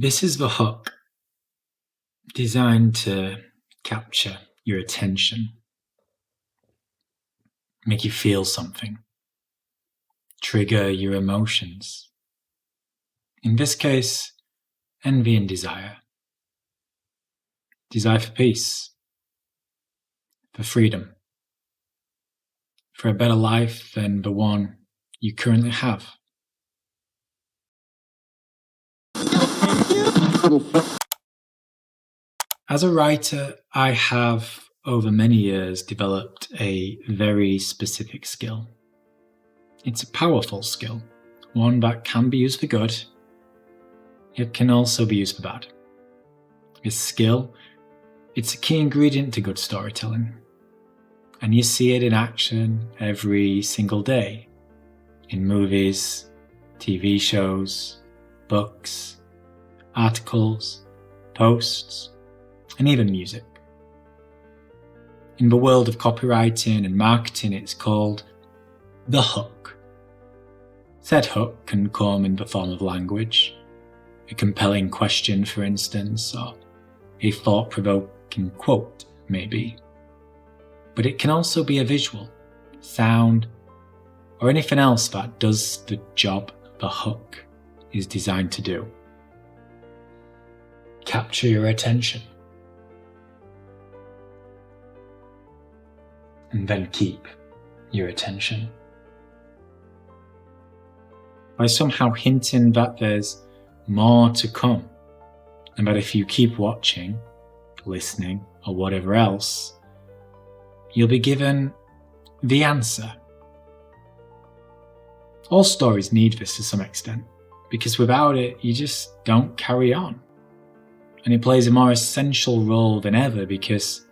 This is the hook, designed to capture your attention, make you feel something, trigger your emotions. In this case, envy and desire. Desire for peace, for freedom, for a better life than the one you currently have. As a writer, I have over many years developed a very specific skill. It's a powerful skill, one that can be used for good. It can also be used for bad. This skill, it's a key ingredient to good storytelling. And you see it in action every single day. In movies, TV shows, books, articles, posts, and even music. In the world of copywriting and marketing, it's called the hook. Said hook can come in the form of language, a compelling question, for instance, or a thought-provoking quote, maybe. But it can also be a visual, sound, or anything else that does the job the hook is designed to do. Capture your attention. And then keep your attention. By somehow hinting that there's more to come, and that if you keep watching, listening, or whatever else, you'll be given the answer. All stories need this to some extent, because without it, you just don't carry on. And it plays a more essential role than ever because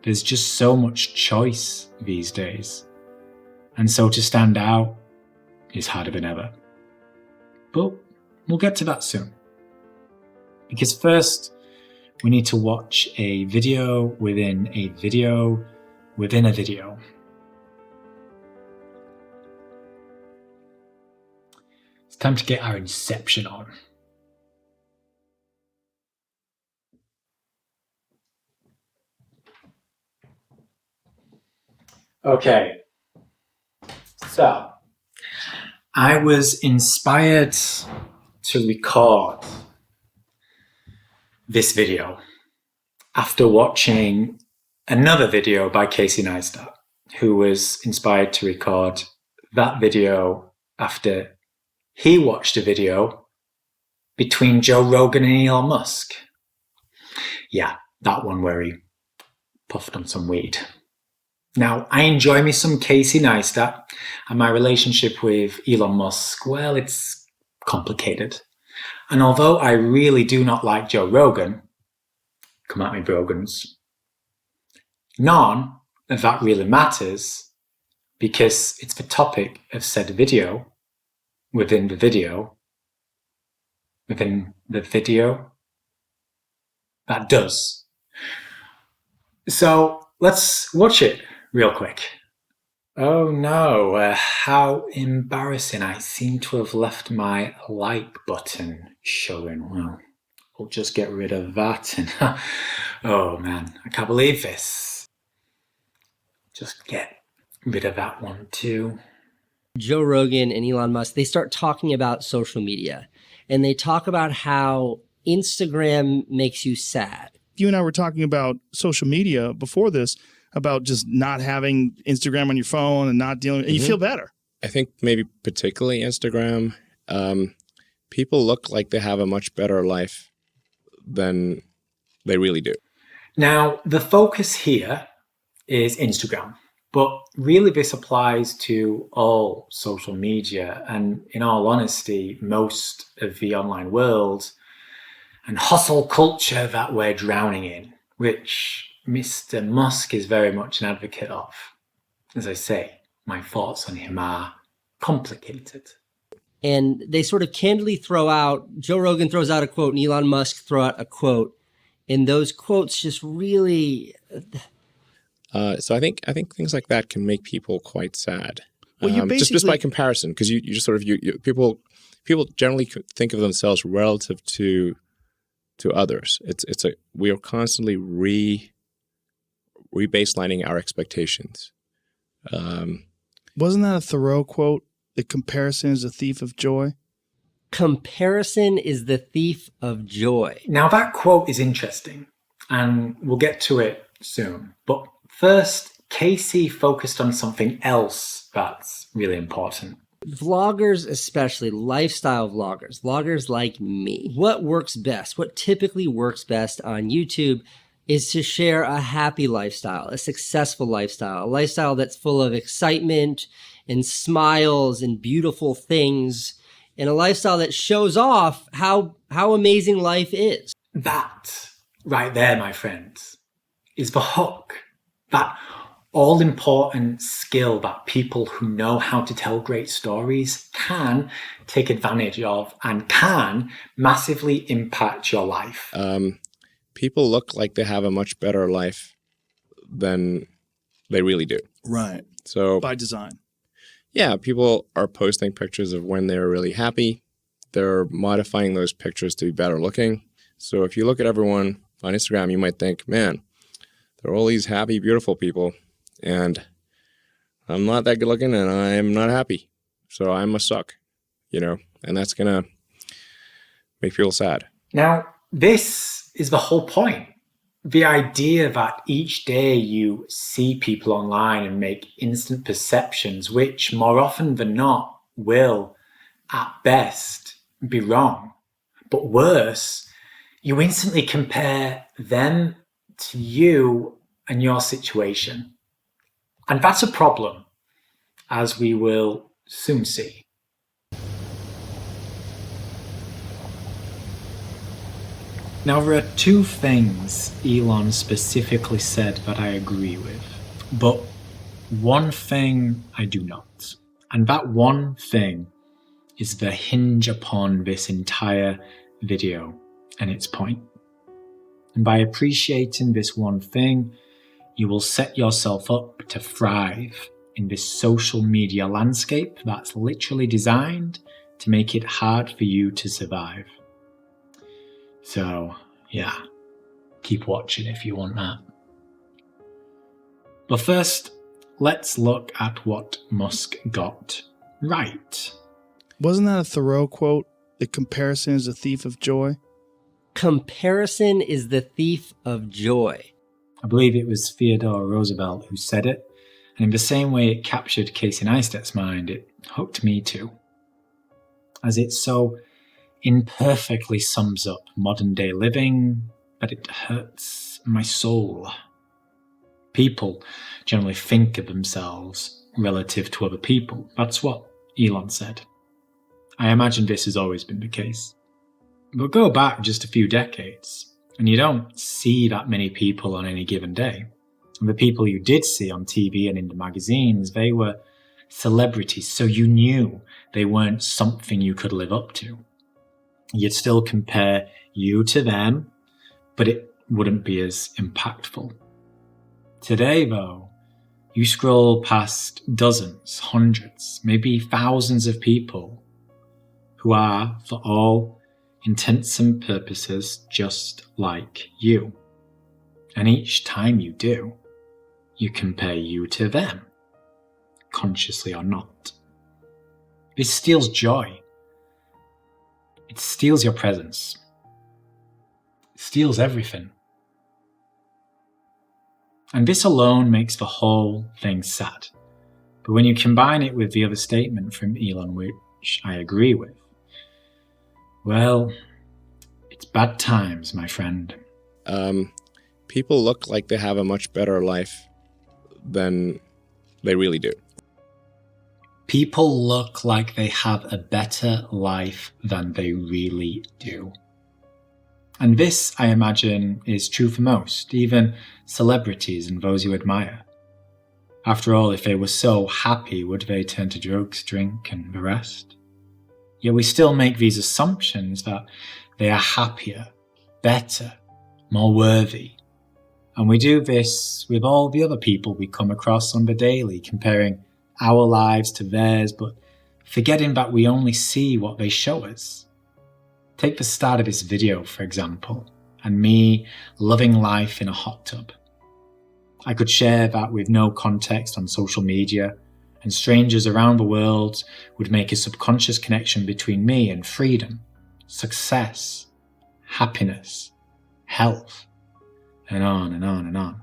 there's just so much choice these days. And so to stand out is harder than ever. But we'll get to that soon. Because first, we need to watch a video within a video within a video. It's time to get our inception on. Okay, so I was inspired to record this video after watching another video by Casey Neistat, who was inspired to record that video after he watched a video between Joe Rogan and Elon Musk. Yeah, that one where he puffed on some weed. Now, I enjoy me some Casey Neistat, and my relationship with Elon Musk, well, it's complicated. And although I really do not like Joe Rogan, come at me, Brogans, none of that really matters because it's the topic of said video within the video that does. So let's watch it real quick. Oh no, how embarrassing. I seem to have left my like button showing. Well, we'll just get rid of that. And oh man, I can't believe this. Just get rid of that one too. Joe Rogan and Elon Musk, they start talking about social media, and they talk about how Instagram makes you sad. You and I were talking about social media before this, about just not having Instagram on your phone and not dealing, and you feel better. I think maybe particularly Instagram, people look like they have a much better life than they really do. Now, the focus here is Instagram, but really this applies to all social media. And in all honesty, most of the online world and hustle culture that we're drowning in, which Mr. Musk is very much an advocate of. As I say, my thoughts on him are complicated. And they sort of candidly throw out, Joe Rogan throws out a quote and Elon Musk throw out a quote. And those quotes just really... So I think things like that can make people quite sad. Well, you just by comparison, because you just sort of, people generally think of themselves relative to to others. We are constantly rebaselining our expectations. Wasn't that a Thoreau quote? The comparison is a thief of joy. Comparison is the thief of joy. Now that quote is interesting, and we'll get to it soon. But first, Casey focused on something else that's really important. Vloggers, especially lifestyle vloggers like me, what works best, what typically works best on YouTube is to share a happy lifestyle, a successful lifestyle, a lifestyle that's full of excitement and smiles and beautiful things, and a lifestyle that shows off how amazing life is. That right there, my friends, is the hook. That all-important skill that people who know how to tell great stories can take advantage of and can massively impact your life. People look like they have a much better life than they really do. Right. So by design. Yeah, people are posting pictures of when they're really happy. They're modifying those pictures to be better looking. So if you look at everyone on Instagram, you might think, man, there are all these happy, beautiful people, and I'm not that good looking and I'm not happy. So I must suck, and that's going to make people sad. Now, this is the whole point. The idea that each day you see people online and make instant perceptions, which more often than not will, at best, be wrong. But worse, you instantly compare them to you and your situation. And that's a problem, as we will soon see. Now, there are two things Elon specifically said that I agree with, but one thing I do not. And that one thing is the hinge upon this entire video and its point. And by appreciating this one thing, you will set yourself up to thrive in this social media landscape that's literally designed to make it hard for you to survive. So, yeah, keep watching if you want that. But first, let's look at what Musk got right. Wasn't that a Thoreau quote? The comparison is a thief of joy. Comparison is the thief of joy. I believe it was Theodore Roosevelt who said it, and in the same way it captured Casey Neistat's mind, it hooked me too. As it so imperfectly sums up modern day living, but it hurts my soul. People generally think of themselves relative to other people. That's what Elon said. I imagine this has always been the case. But go back just a few decades, and you don't see that many people on any given day. And the people you did see on TV and in the magazines, they were celebrities, so you knew they weren't something you could live up to. You'd still compare you to them, but it wouldn't be as impactful. Today, though, you scroll past dozens, hundreds, maybe thousands of people who are, for all intents and purposes, just like you. And each time you do, you compare you to them, consciously or not. This steals joy. It steals your presence. It steals everything. And this alone makes the whole thing sad. But when you combine it with the other statement from Elon, which I agree with, well, it's bad times, my friend. People look like they have a much better life than they really do. People look like they have a better life than they really do. And this, I imagine, is true for most, even celebrities and those you admire. After all, if they were so happy, would they turn to drugs, drink, and the rest? Yet we still make these assumptions that they are happier, better, more worthy. And we do this with all the other people we come across on the daily, comparing our lives to theirs, but forgetting that we only see what they show us. Take the start of this video, for example, and me loving life in a hot tub. I could share that with no context on social media, and strangers around the world would make a subconscious connection between me and freedom, success, happiness, health, and on and on and on.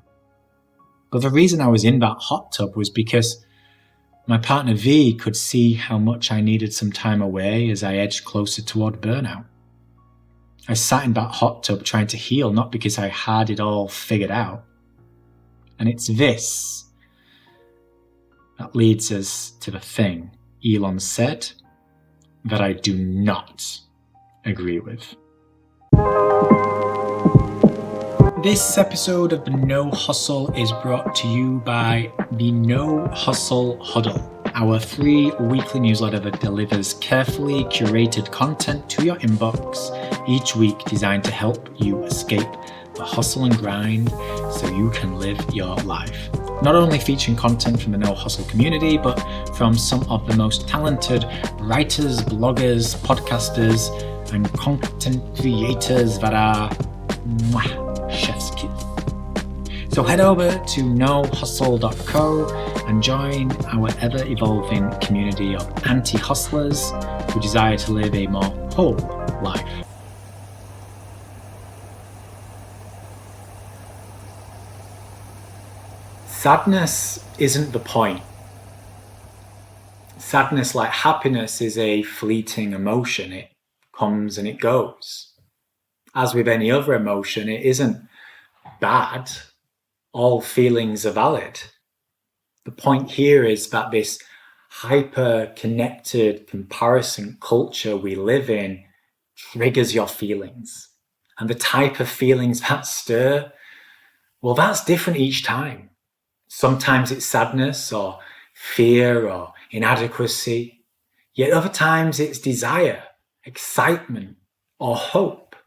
But the reason I was in that hot tub was because my partner V could see how much I needed some time away as I edged closer toward burnout. I sat in that hot tub trying to heal, not because I had it all figured out. And it's this that leads us to the thing Elon said that I do not agree with. This episode of the No Hustle is brought to you by the No Hustle Huddle, our free weekly newsletter that delivers carefully curated content to your inbox each week, designed to help you escape the hustle and grind so you can live your life. Not only featuring content from the No Hustle community, but from some of the most talented writers, bloggers, podcasters, and content creators that are chef's kiss. So head over to nohustle.co and join our ever-evolving community of anti-hustlers who desire to live a more whole life. Sadness isn't the point. Sadness, like happiness, is a fleeting emotion. It comes and it goes. As with any other emotion, it isn't bad. All feelings are valid. The point here is that this hyper-connected comparison culture we live in triggers your feelings. And the type of feelings that stir, well, that's different each time. Sometimes it's sadness or fear or inadequacy. Yet other times it's desire, excitement, or hope.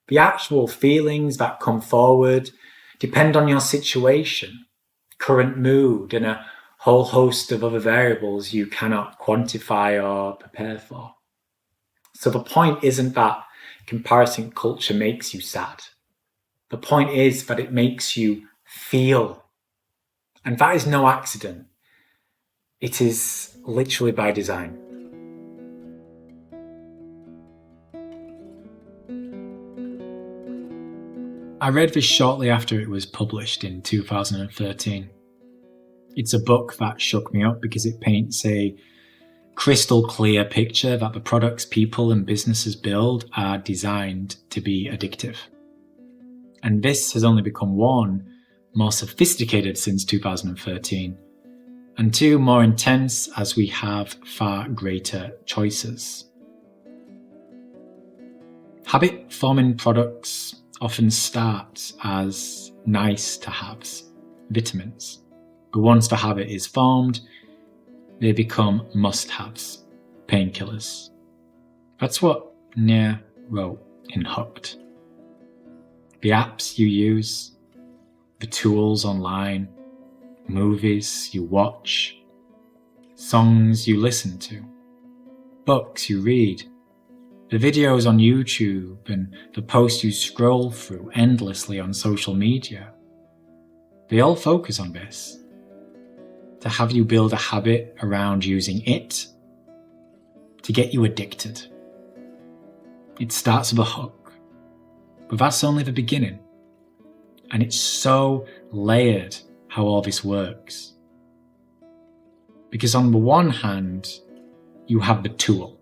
The actual feelings that come forward depend on your situation, current mood, and a whole host of other variables you cannot quantify or prepare for. So the point isn't that comparison culture makes you sad. The point is that it makes you feel. And that is no accident. It is literally by design. I read this shortly after it was published in 2013. It's a book that shook me up because it paints a crystal clear picture that the products people and businesses build are designed to be addictive. And this has only become one, more sophisticated since 2013, and two, more intense as we have far greater choices. Habit-forming products often start as nice-to-haves, vitamins. But once the habit is formed, they become must-haves, painkillers. That's what Nia wrote in Hooked. The apps you use, the tools online, movies you watch, songs you listen to, books you read, the videos on YouTube and the posts you scroll through endlessly on social media, they all focus on this, to have you build a habit around using it, to get you addicted. It starts with a hook, but that's only the beginning. And it's so layered how all this works. Because on the one hand, you have the tool.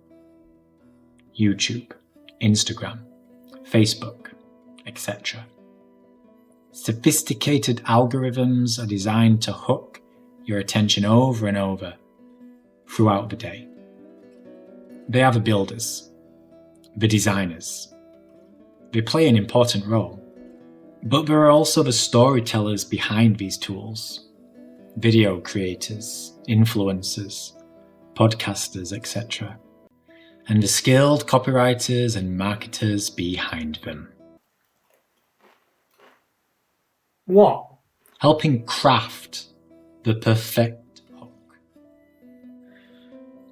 YouTube, Instagram, Facebook, etc. Sophisticated algorithms are designed to hook your attention over and over throughout the day. They are the builders, the designers. They play an important role. But there are also the storytellers behind these tools. Video creators, influencers, podcasters, etc. And the skilled copywriters and marketers behind them. What? Helping craft the perfect hook.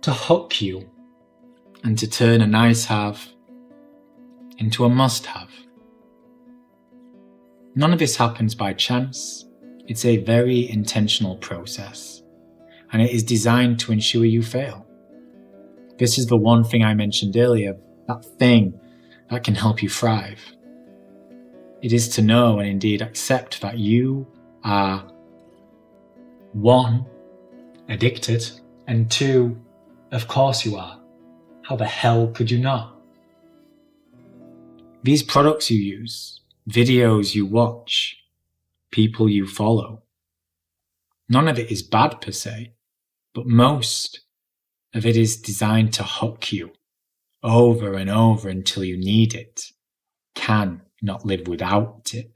To hook you and to turn a nice have into a must-have. None of this happens by chance. It's a very intentional process, and it is designed to ensure you fail. This is the one thing I mentioned earlier, that thing that can help you thrive. It is to know and indeed accept that you are 1, addicted, and 2, of course you are. How the hell could you not? These products you use, videos you watch, people you follow, none of it is bad per se, but most of it is designed to hook you over and over until you need it, can not live without it.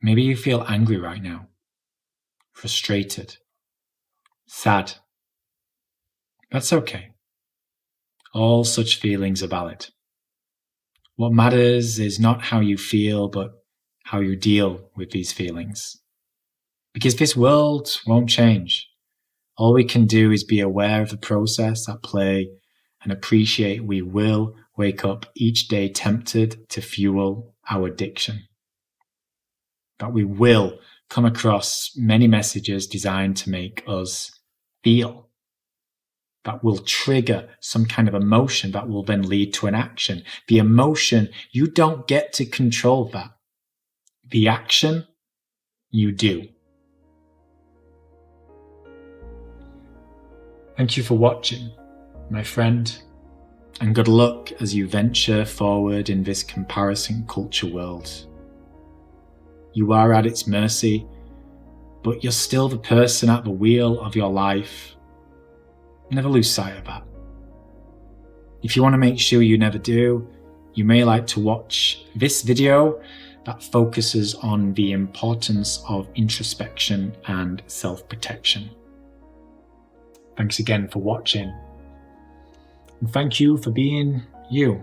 Maybe you feel angry right now, frustrated, sad. That's okay. All such feelings are valid. What matters is not how you feel, but how you deal with these feelings. Because this world won't change. All we can do is be aware of the process at play and appreciate we will wake up each day tempted to fuel our addiction. That we will come across many messages designed to make us feel. That will trigger some kind of emotion that will then lead to an action. The emotion, you don't get to control that. The action, you do. Thank you for watching, my friend, and good luck as you venture forward in this comparison culture world. You are at its mercy, but you're still the person at the wheel of your life. Never lose sight of that. If you want to make sure you never do, you may like to watch this video that focuses on the importance of introspection and self-protection. Thanks again for watching, and thank you for being you.